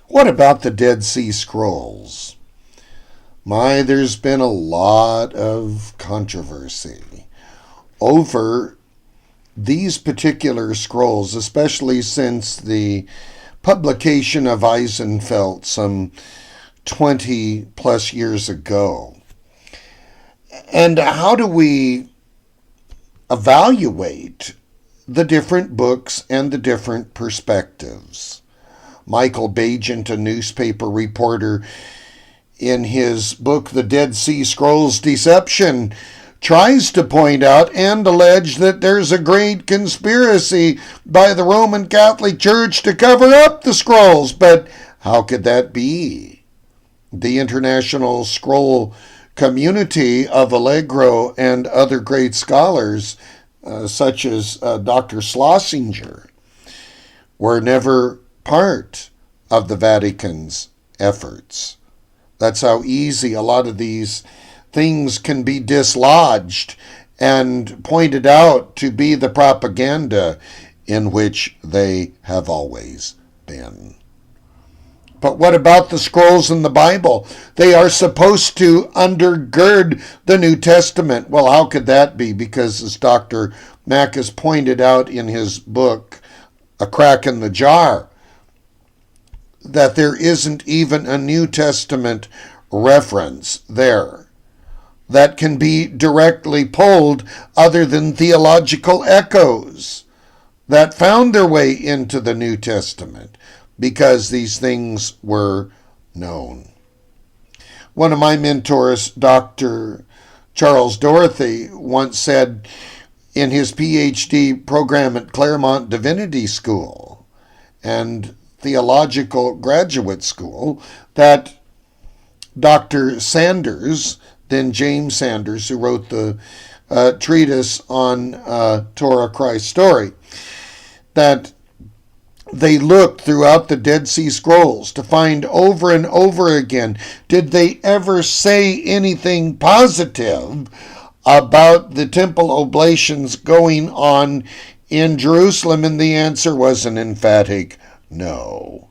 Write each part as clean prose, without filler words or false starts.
What about the Dead Sea Scrolls? There's been a lot of controversy over these particular scrolls, especially since the publication of Eisenfeld some 20 plus years ago. And how do we evaluate the different books and the different perspectives? Michael Bagent, a newspaper reporter, in his book, The Dead Sea Scrolls Deception, tries to point out and allege that there's a great conspiracy by the Roman Catholic Church to cover up the scrolls. But how could that be? The international scroll community of Allegro and other great scholars, such as Dr. Schlesinger, were never part of the Vatican's efforts. That's how easy a lot of these things can be dislodged and pointed out to be the propaganda in which they have always been. But what about the scrolls in the Bible? They are supposed to undergird the New Testament. Well, how could that be? Because as Dr. Mack has pointed out in his book, A Crack in the Jar, that there isn't even a New Testament reference there that can be directly pulled other than theological echoes that found their way into the New Testament because these things were known. One of my mentors, Dr. Charles Dorothy, once said in his Ph.D. program at Claremont Divinity School and Theological Graduate School that Dr. Sanders, then James Sanders, who wrote the treatise on Torah Christ story, that they looked throughout the Dead Sea Scrolls to find over and over again, did they ever say anything positive about the temple oblations going on in Jerusalem? And the answer was an emphatic no.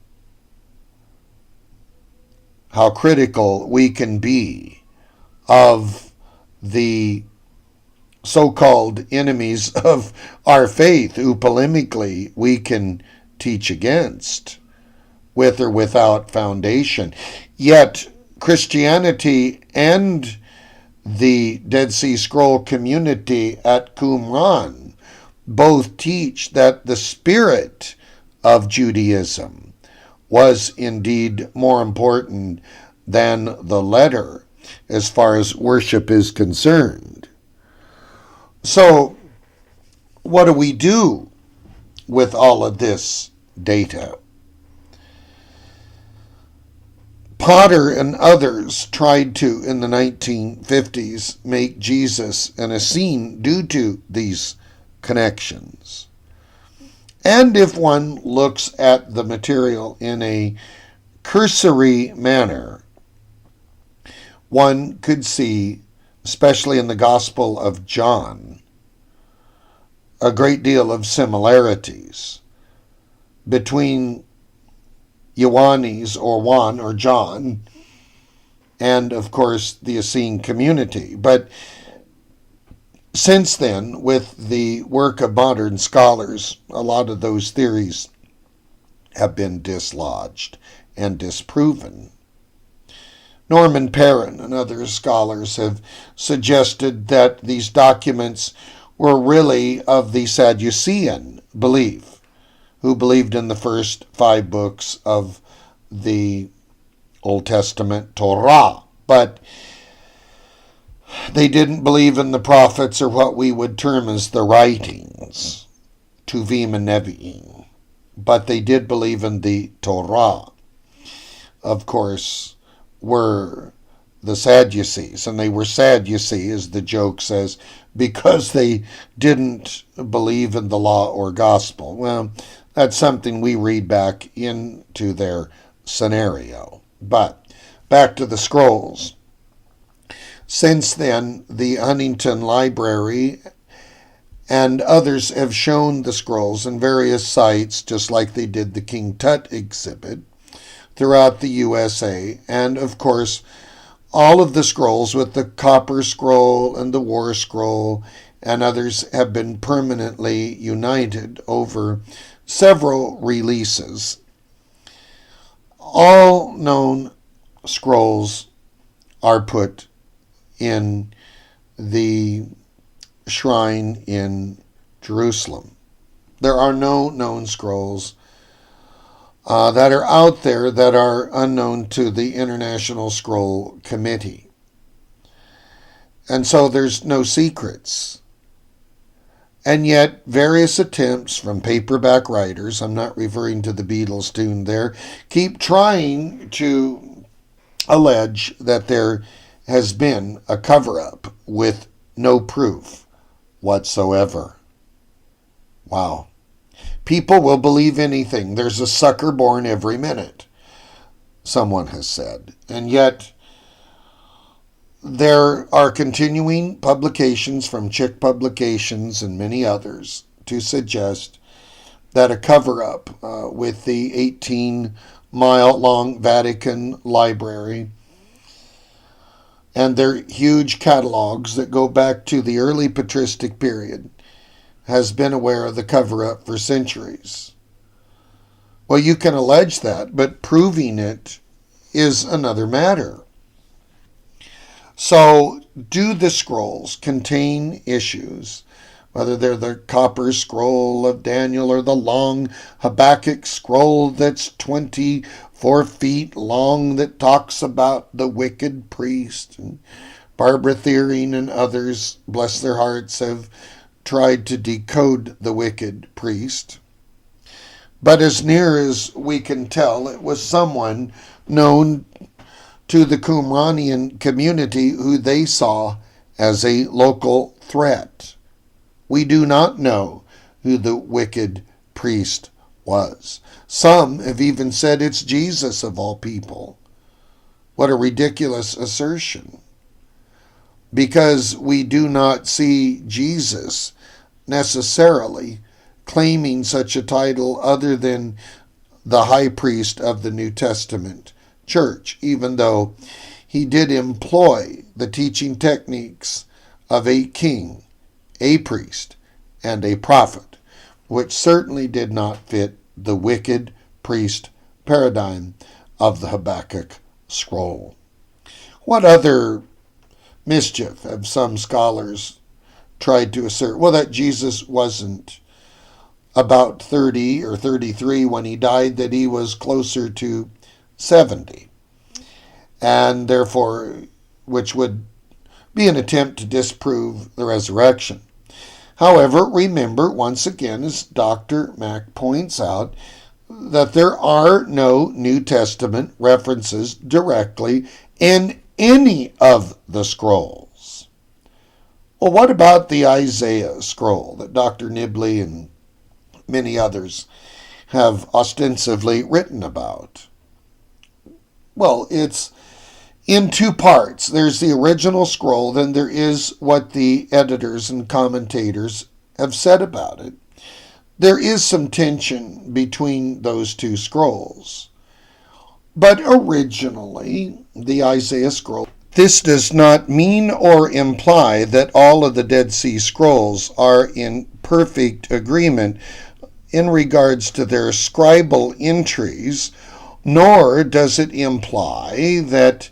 How critical we can be of the so-called enemies of our faith who polemically we can teach against with or without foundation. Yet Christianity and the Dead Sea Scroll community at Qumran both teach that the spirit of Judaism was indeed more important than the letter as far as worship is concerned. So, what do we do with all of this data? Potter and others tried to, in the 1950s, make Jesus an Essene due to these connections. And if one looks at the material in a cursory manner, one could see, especially in the Gospel of John, a great deal of similarities between Ioannis or Juan or John and, of course, the Essene community. But since then, with the work of modern scholars, a lot of those theories have been dislodged and disproven. Norman Perrin and other scholars have suggested that these documents were really of the Sadducean belief, who believed in the first 5 books of the Old Testament Torah, but they didn't believe in the prophets or what we would term as the writings, Tuvim and Nevi'im, but they did believe in the Torah. Of course, were the Sadducees, and they were sad, you see, as the joke says, because they didn't believe in the law or gospel. Well, that's something we read back into their scenario. But back to the scrolls. Since then, the Huntington Library and others have shown the scrolls in various sites, just like they did the King Tut exhibit, throughout the USA. And of course, all of the scrolls with the copper scroll and the war scroll and others have been permanently united over several releases. All known scrolls are put in the shrine in Jerusalem. There are no known scrolls that are out there that are unknown to the International Scroll Committee. And so there's no secrets. And yet various attempts from paperback writers, I'm not referring to the Beatles tune there, keep trying to allege that there has been a cover-up with no proof whatsoever. Wow. People will believe anything. There's a sucker born every minute, someone has said. And yet, there are continuing publications from Chick Publications and many others to suggest that a cover-up with the 18-mile-long Vatican Library and their huge catalogs that go back to the early patristic period has been aware of the cover-up for centuries. Well, you can allege that, but proving it is another matter. So, do the scrolls contain issues, whether they're the copper scroll of Daniel or the long Habakkuk scroll that's 24 feet long that talks about the wicked priest? And Barbara Thiering and others, bless their hearts, have tried to decode the wicked priest. But as near as we can tell, it was someone known to the Qumranian community who they saw as a local threat. We do not know who the wicked priest was. Some have even said it's Jesus of all people. What a ridiculous assertion. Because we do not see Jesus necessarily claiming such a title other than the high priest of the New Testament church, even though he did employ the teaching techniques of a king, a priest, and a prophet, which certainly did not fit the wicked priest paradigm of the Habakkuk scroll. What other mischief have some scholars tried to assert? Well, that Jesus wasn't about 30 or 33 when he died, that he was closer to 70. And therefore, which would be an attempt to disprove the resurrection. However, remember, once again, as Dr. Mack points out, that there are no New Testament references directly in any of the scrolls. Well, what about the Isaiah scroll that Dr. Nibley and many others have ostensibly written about? Well, it's in two parts. There's the original scroll, then there is what the editors and commentators have said about it. There is some tension between those two scrolls. But originally, the Isaiah scroll, this does not mean or imply that all of the Dead Sea Scrolls are in perfect agreement in regards to their scribal entries, nor does it imply that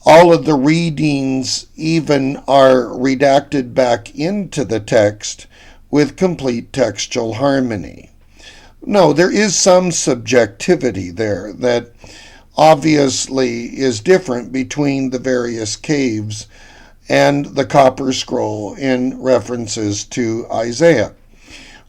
all of the readings even are redacted back into the text with complete textual harmony. No, there is some subjectivity there that obviously is different between the various caves and the copper scroll in references to Isaiah.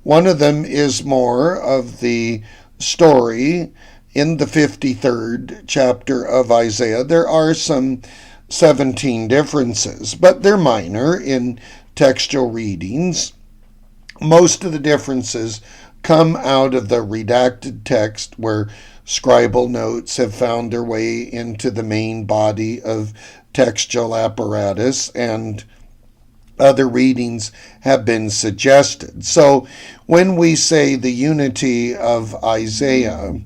One of them is more of the story in the 53rd chapter of Isaiah. There are some 17 differences, but they're minor in textual readings. Most of the differences come out of the redacted text where scribal notes have found their way into the main body of textual apparatus, and other readings have been suggested. So when we say the unity of Isaiah,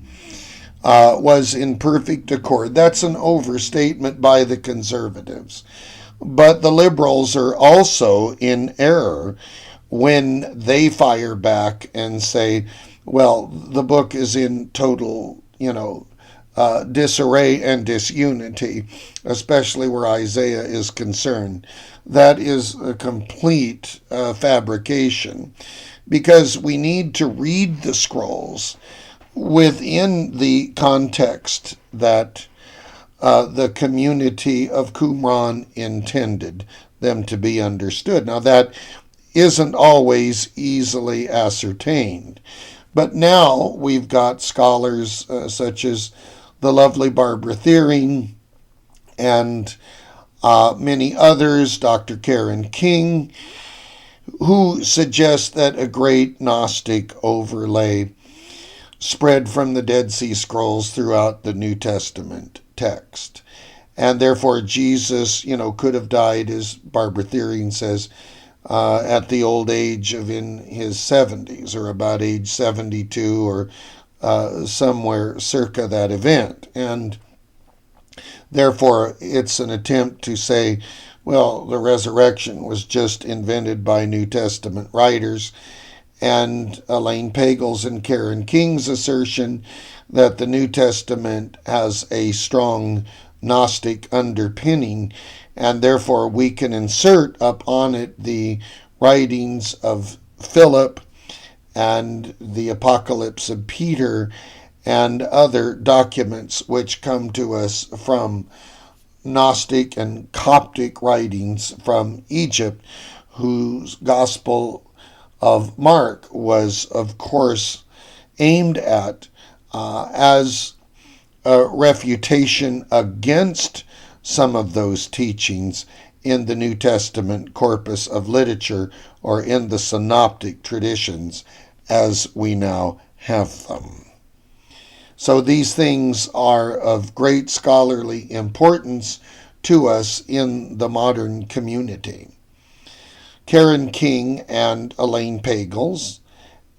was in perfect accord. That's an overstatement by the conservatives. But the liberals are also in error when they fire back and say, well, the book is in total, disarray and disunity, especially where Isaiah is concerned. That is a complete fabrication, because we need to read the scrolls within the context that the community of Qumran intended them to be understood. Now, that isn't always easily ascertained, but now we've got scholars such as the lovely Barbara Thiering and many others, Dr. Karen King, who suggest that a great Gnostic overlay spread from the Dead Sea Scrolls throughout the New Testament text. And therefore, Jesus, could have died, as Barbara Thiering says, at the old age of in his 70s, or about age 72, or somewhere circa that event. And therefore, it's an attempt to say, well, the resurrection was just invented by New Testament writers. And Elaine Pagel's and Karen King's assertion that the New Testament has a strong Gnostic underpinning, and therefore we can insert upon it the writings of Philip and the Apocalypse of Peter and other documents which come to us from Gnostic and Coptic writings from Egypt, whose Gospel of Mark was, of course, aimed at as a refutation against some of those teachings in the New Testament corpus of literature, or in the synoptic traditions as we now have them. So these things are of great scholarly importance to us in the modern community. Karen King and Elaine Pagels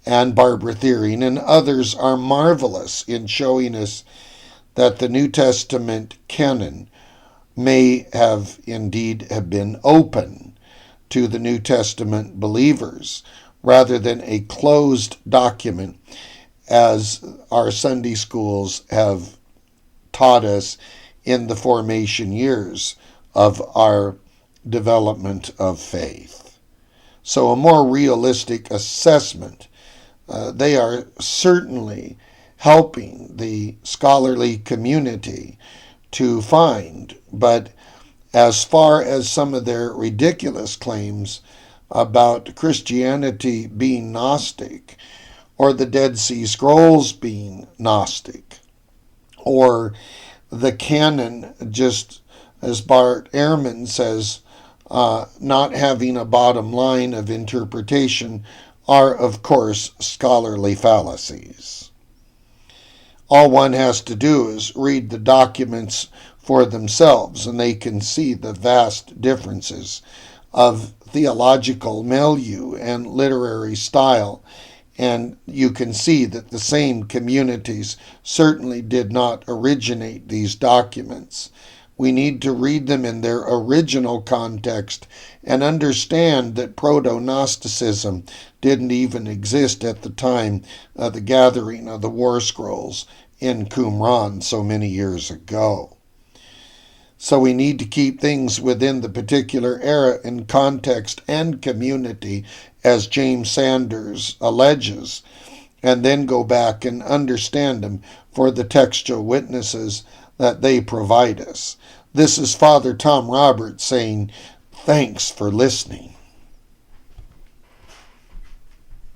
and Barbara Thiering and others are marvelous in showing us that the New Testament canon may have indeed have been open to the New Testament believers rather than a closed document, as our Sunday schools have taught us in the formation years of our development of faith. So a more realistic assessment, they are certainly helping the scholarly community to find. But as far as some of their ridiculous claims about Christianity being Gnostic, or the Dead Sea Scrolls being Gnostic, or the canon, just as Bart Ehrman says, not having a bottom line of interpretation, are, of course, scholarly fallacies. All one has to do is read the documents for themselves, and they can see the vast differences of theological milieu and literary style, and you can see that the same communities certainly did not originate these documents. We need to read them in their original context and understand that proto-Gnosticism didn't even exist at the time of the gathering of the War Scrolls in Qumran so many years ago. So we need to keep things within the particular era and context and community, as James Sanders alleges, and then go back and understand them for the textual witnesses that they provide us. This is Father Tom Roberts saying, thanks for listening.